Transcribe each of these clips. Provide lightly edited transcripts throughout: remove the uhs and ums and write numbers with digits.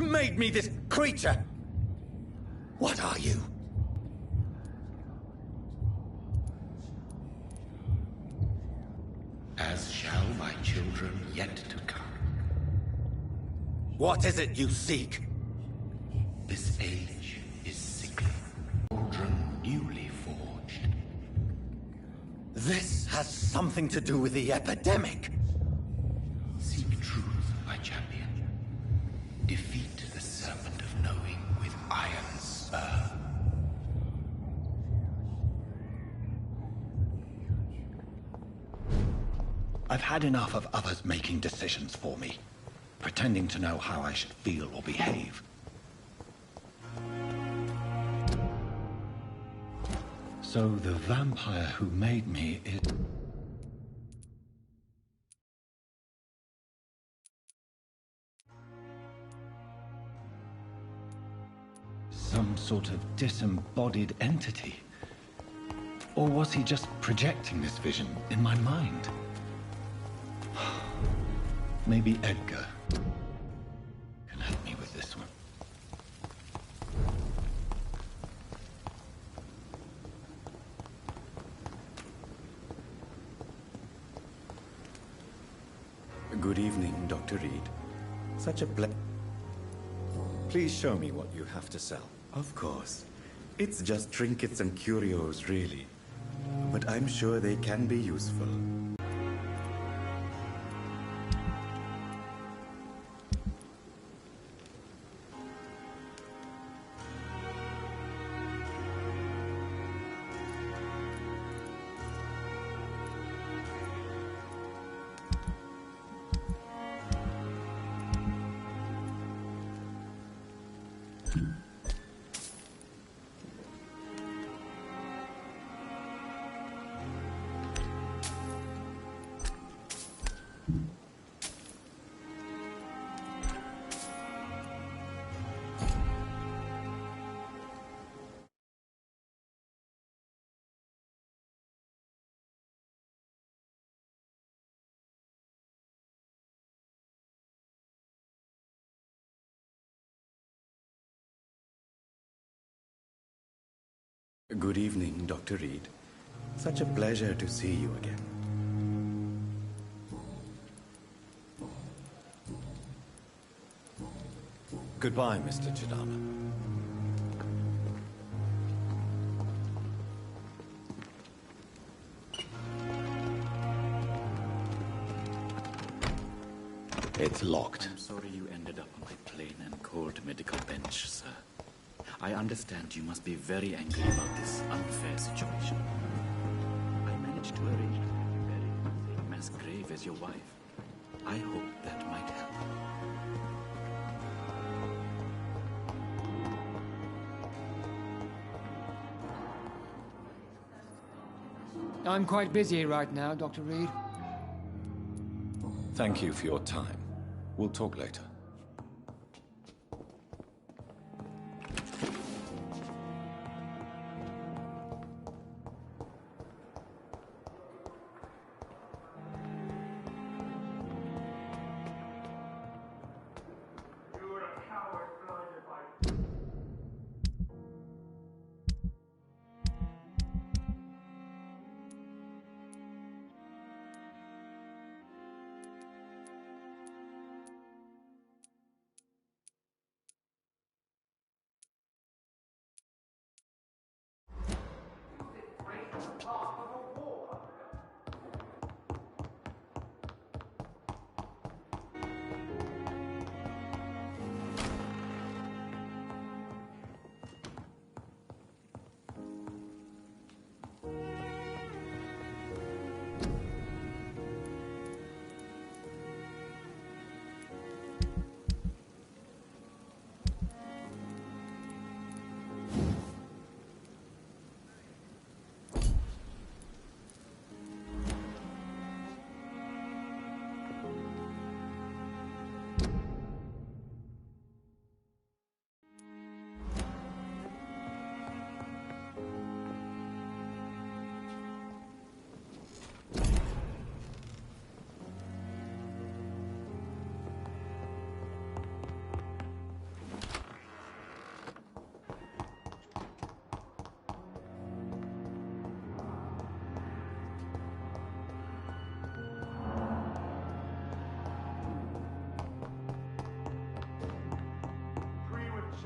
made me this creature? What are you? As shall my children yet to come. What is it you seek? This age is sickly. Children newly forged. This has something to do with the epidemic. Seek truth, my champion. Defeat the serpent of knowing with iron spur. I've had enough of others making decisions for me, pretending to know how I should feel or behave. So the vampire who made me is... some sort of disembodied entity? Or was he just projecting this vision in my mind? Maybe Edgar can help me with this one. Good evening, Dr. Reed. Such a Please show me what you have to sell. Of course. It's just trinkets and curios, really. But I'm sure they can be useful. Good evening, Dr. Reed. Such a pleasure to see you again. Goodbye, Mr. Chidama. It's locked. I'm sorry you ended up on my plain and cold medical bench, sir. I understand you must be very angry about this unfair situation. I managed to arrange to have you buried in the same mass grave as your wife. I hope that might help. I'm quite busy right now, Dr. Reed. Thank you for your time. We'll talk later.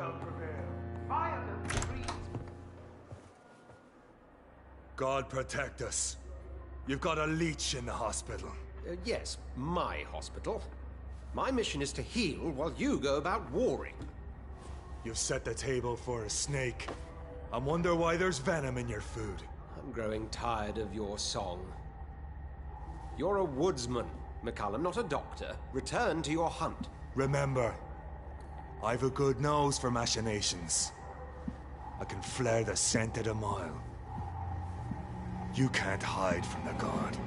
shall prevail. Violence breeds. God protect us. You've got a leech in the hospital. Yes, my hospital. My mission is to heal while you go about warring. You've set the table for a snake. I wonder why there's venom in your food. I'm growing tired of your song. You're a woodsman, McCullum, not a doctor. Return to your hunt. Remember, I've a good nose for machinations. I can flare the scent at a mile. You can't hide from the God.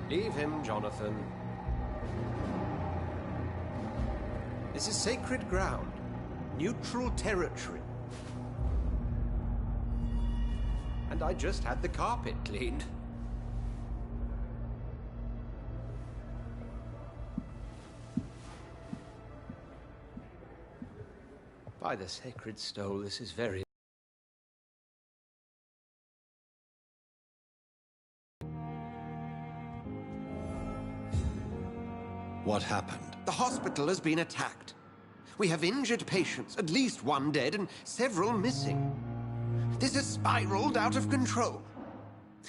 Leave him, Jonathan. This is sacred ground. Neutral territory. And I just had the carpet cleaned. By the sacred stole, this is very... What happened? The hospital has been attacked. We have injured patients, at least one dead and several missing. This has spiraled out of control.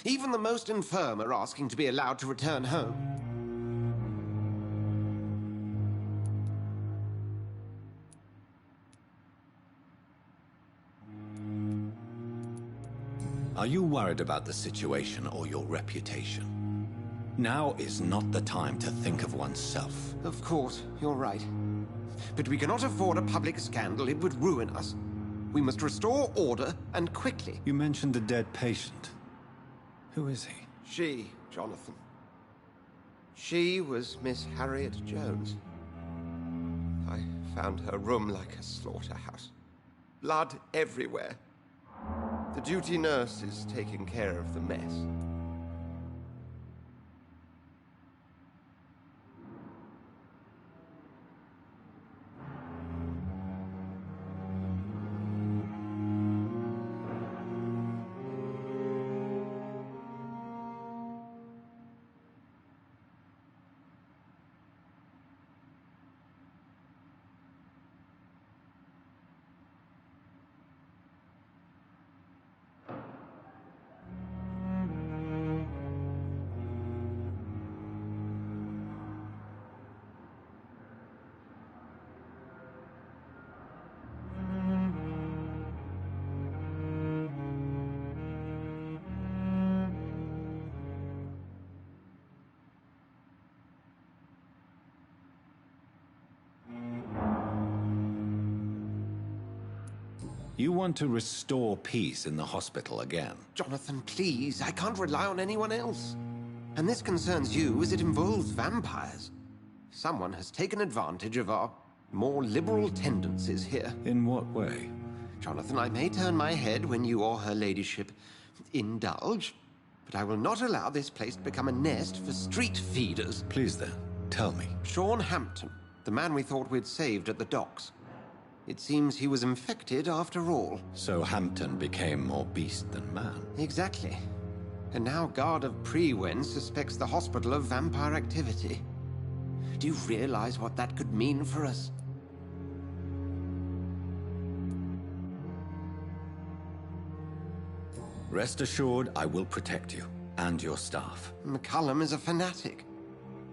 Even the most infirm are asking to be allowed to return home. Are you worried about the situation or your reputation? Now is not the time to think of oneself. Of course, you're right. But we cannot afford a public scandal. It would ruin us. We must restore order, and quickly. You mentioned a dead patient. Who is he? She, Jonathan. She was Miss Harriet Jones. I found her room like a slaughterhouse. Blood everywhere. The duty nurse is taking care of the mess. You want to restore peace in the hospital again? Jonathan, please. I can't rely on anyone else. And this concerns you as it involves vampires. Someone has taken advantage of our more liberal tendencies here. In what way? Jonathan, I may turn my head when you or her ladyship indulge, but I will not allow this place to become a nest for street feeders. Please then, tell me. Sean Hampton, the man we thought we'd saved at the docks. It seems he was infected after all. So Hampton became more beast than man. Exactly. And now Guard of Prewen suspects the hospital of vampire activity. Do you realize what that could mean for us? Rest assured, I will protect you and your staff. McCullum is a fanatic.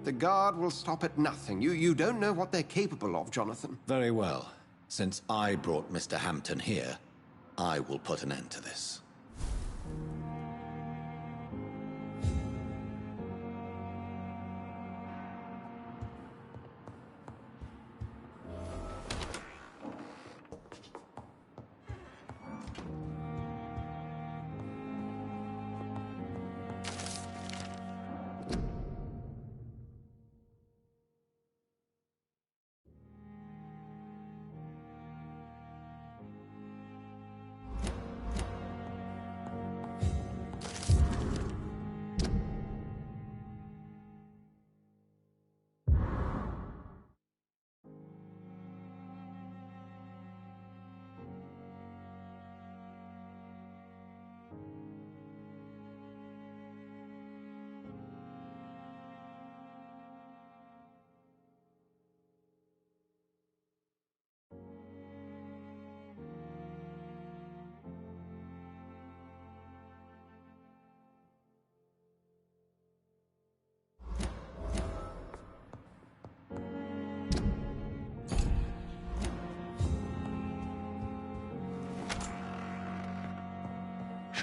The Guard will stop at nothing. You don't know what they're capable of, Jonathan. Very well. Since I brought Mr. Hampton here, I will put an end to this.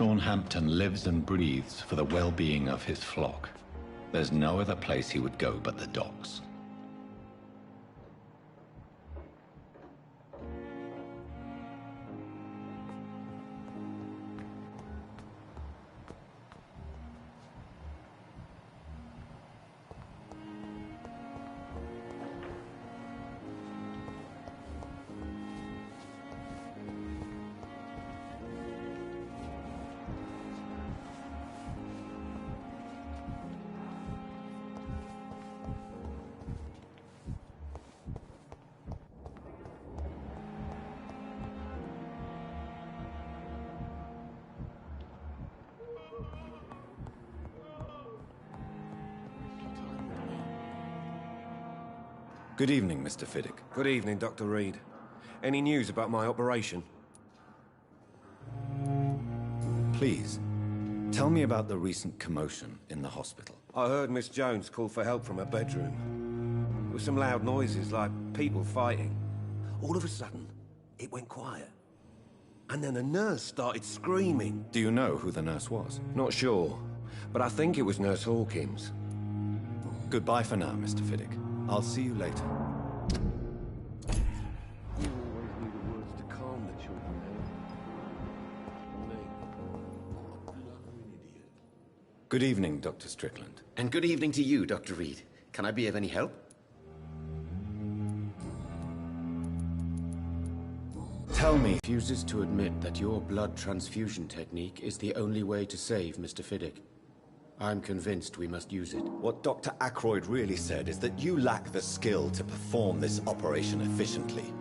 Sean Hampton lives and breathes for the well-being of his flock. There's no other place he would go but the docks. Good evening, Mr. Fiddick. Good evening, Dr. Reed. Any news about my operation? Please, tell me about the recent commotion in the hospital. I heard Miss Jones call for help from her bedroom. There were some loud noises, like people fighting. All of a sudden, it went quiet. And then the nurse started screaming. Do you know who the nurse was? Not sure, but I think it was Nurse Hawkins. Goodbye for now, Mr. Fiddick. I'll see you later. You always knew the words to calm the children, Good evening, Dr. Strickland. And good evening to you, Dr. Reed. Can I be of any help? Tell me. Refuses to admit that your blood transfusion technique is the only way to save Mr. Fiddick. I'm convinced we must use it. What Dr. Ackroyd really said is that you lack the skill to perform this operation efficiently.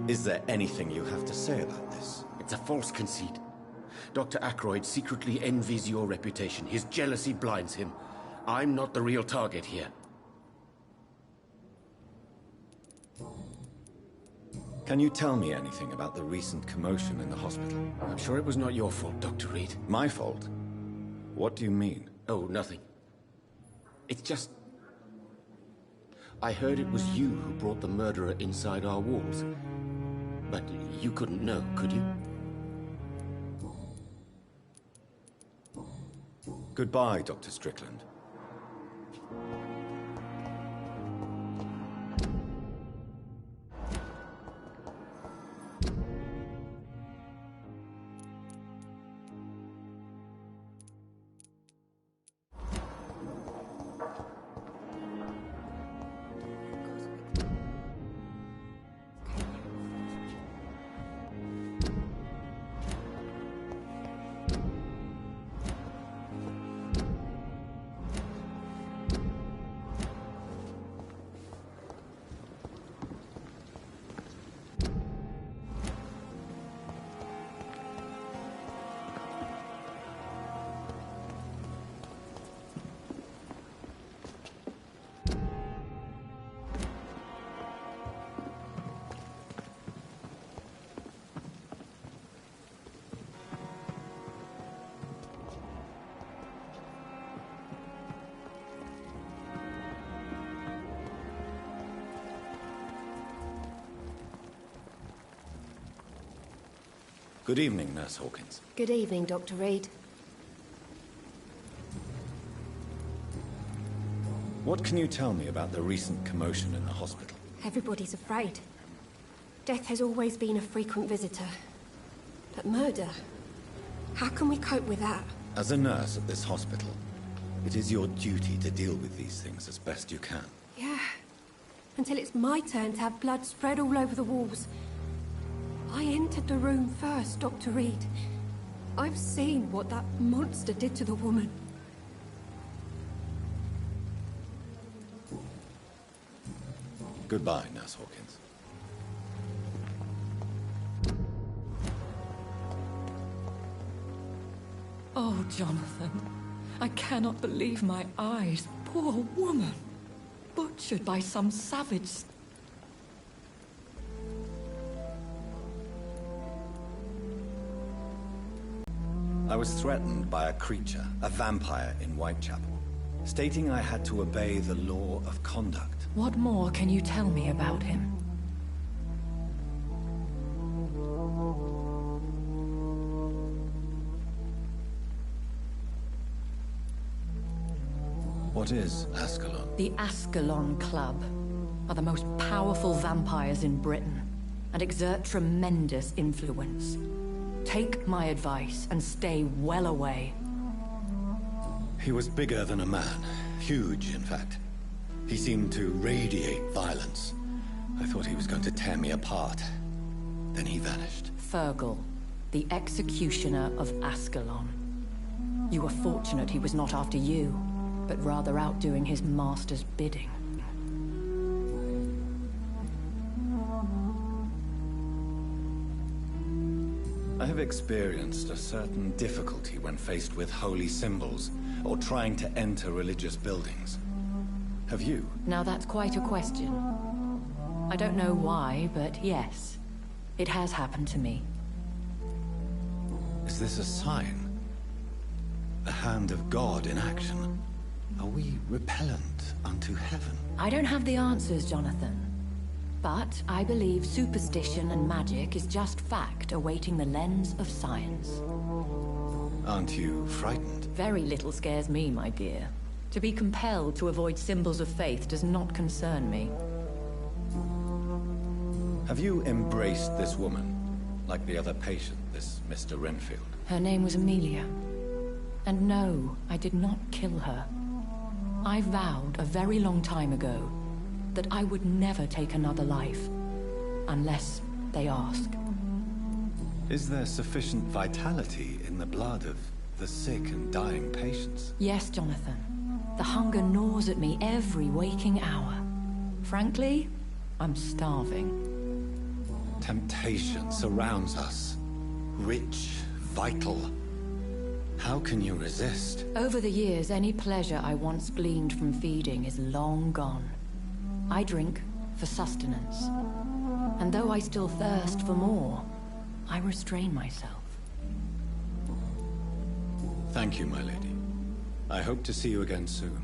Is there anything you have to say about this? It's a false conceit. Dr. Ackroyd secretly envies your reputation. His jealousy blinds him. I'm not the real target here. Can you tell me anything about the recent commotion in the hospital? I'm sure it was not your fault, Dr. Reed. My fault? What do you mean? Oh, nothing. It's just... I heard it was you who brought the murderer inside our walls. But you couldn't know, could you? Goodbye, Dr. Strickland. Good evening, Nurse Hawkins. Good evening, Dr. Reed. What can you tell me about the recent commotion in the hospital? Everybody's afraid. Death has always been a frequent visitor. But murder? How can we cope with that? As a nurse at this hospital, it is your duty to deal with these things as best you can. Yeah. Until it's my turn to have blood spread all over the walls. I entered the room first, Dr. Reed. I've seen what that monster did to the woman. Goodbye, Nurse Hawkins. Oh, Jonathan. I cannot believe my eyes. Poor woman. Butchered by some savage. I was threatened by a creature, a vampire in Whitechapel, stating I had to obey the law of conduct. What more can you tell me about him? What is Ascalon? The Ascalon Club are the most powerful vampires in Britain and exert tremendous influence. Take my advice and stay well away. He was bigger than a man. Huge, in fact. He seemed to radiate violence. I thought he was going to tear me apart. Then he vanished. Fergal, the executioner of Ascalon. You were fortunate he was not after you, but rather out doing his master's bidding. I have experienced a certain difficulty when faced with holy symbols or trying to enter religious buildings. Have you? Now that's quite a question. I don't know why, but yes, it has happened to me. Is this a sign? The hand of God in action? Are we repellent unto heaven? I don't have the answers, Jonathan. But I believe superstition and magic is just fact awaiting the lens of science. Aren't you frightened? Very little scares me, my dear. To be compelled to avoid symbols of faith does not concern me. Have you embraced this woman? Like the other patient, this Mr. Renfield? Her name was Amelia. And no, I did not kill her. I vowed a very long time ago that I would never take another life, unless they ask. Is there sufficient vitality in the blood of the sick and dying patients? Yes, Jonathan. The hunger gnaws at me every waking hour. Frankly, I'm starving. Temptation surrounds us. Rich, vital. How can you resist? Over the years, any pleasure I once gleaned from feeding is long gone. I drink for sustenance. And though I still thirst for more, I restrain myself. Thank you, my lady. I hope to see you again soon.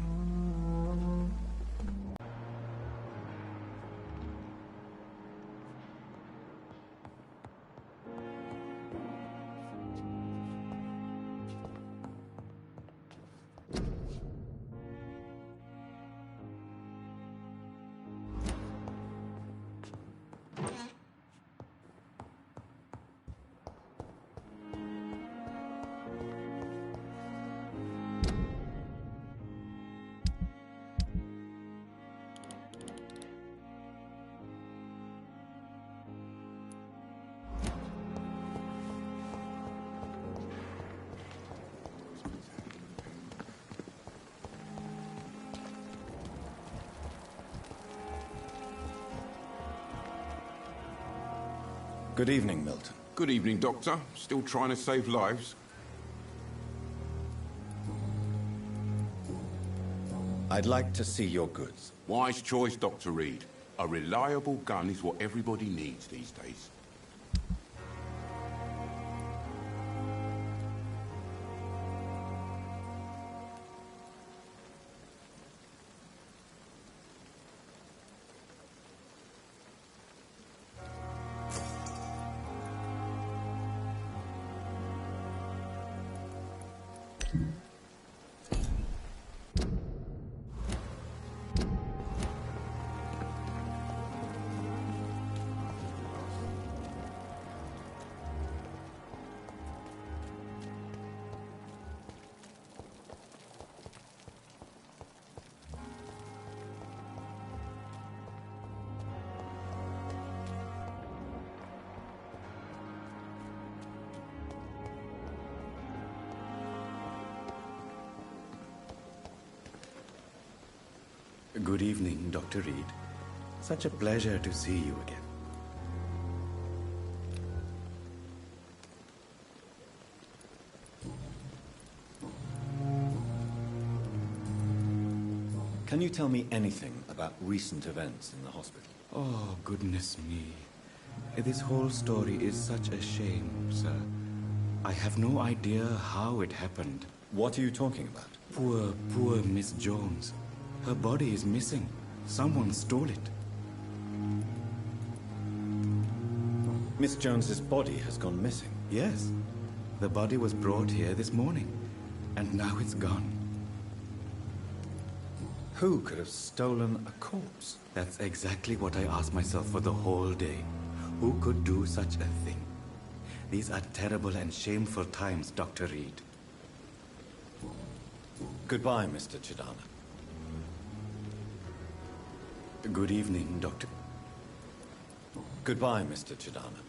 Good evening, Milton. Good evening, Doctor. Still trying to save lives? I'd like to see your goods. Wise choice, Dr. Reed. A reliable gun is what everybody needs these days. Good evening, Dr. Reed. Such a pleasure to see you again. Can you tell me anything about recent events in the hospital? Oh, goodness me. This whole story is such a shame, sir. I have no idea how it happened. What are you talking about? Poor Miss Jones. Her body is missing. Someone stole it. Miss Jones's body has gone missing? Yes. The body was brought here this morning, and now it's gone. Who could have stolen a corpse? That's exactly what I asked myself for the whole day. Who could do such a thing? These are terrible and shameful times, Dr. Reed. Goodbye, Mr. Chidana. Good evening, Doctor. Goodbye, Mr. Chidana.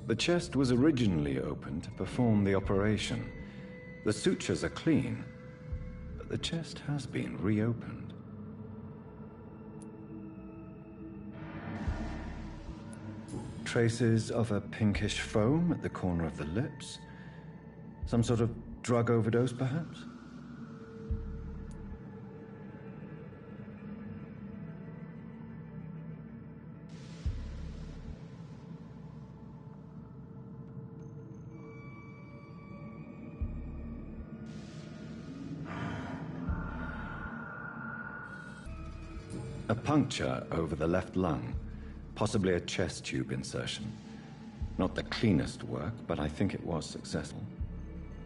The chest was originally opened to perform the operation. The sutures are clean, but the chest has been reopened. Traces of a pinkish foam at the corner of the lips. Some sort of drug overdose, perhaps? A puncture over the left lung, possibly a chest tube insertion. Not the cleanest work, but I think it was successful.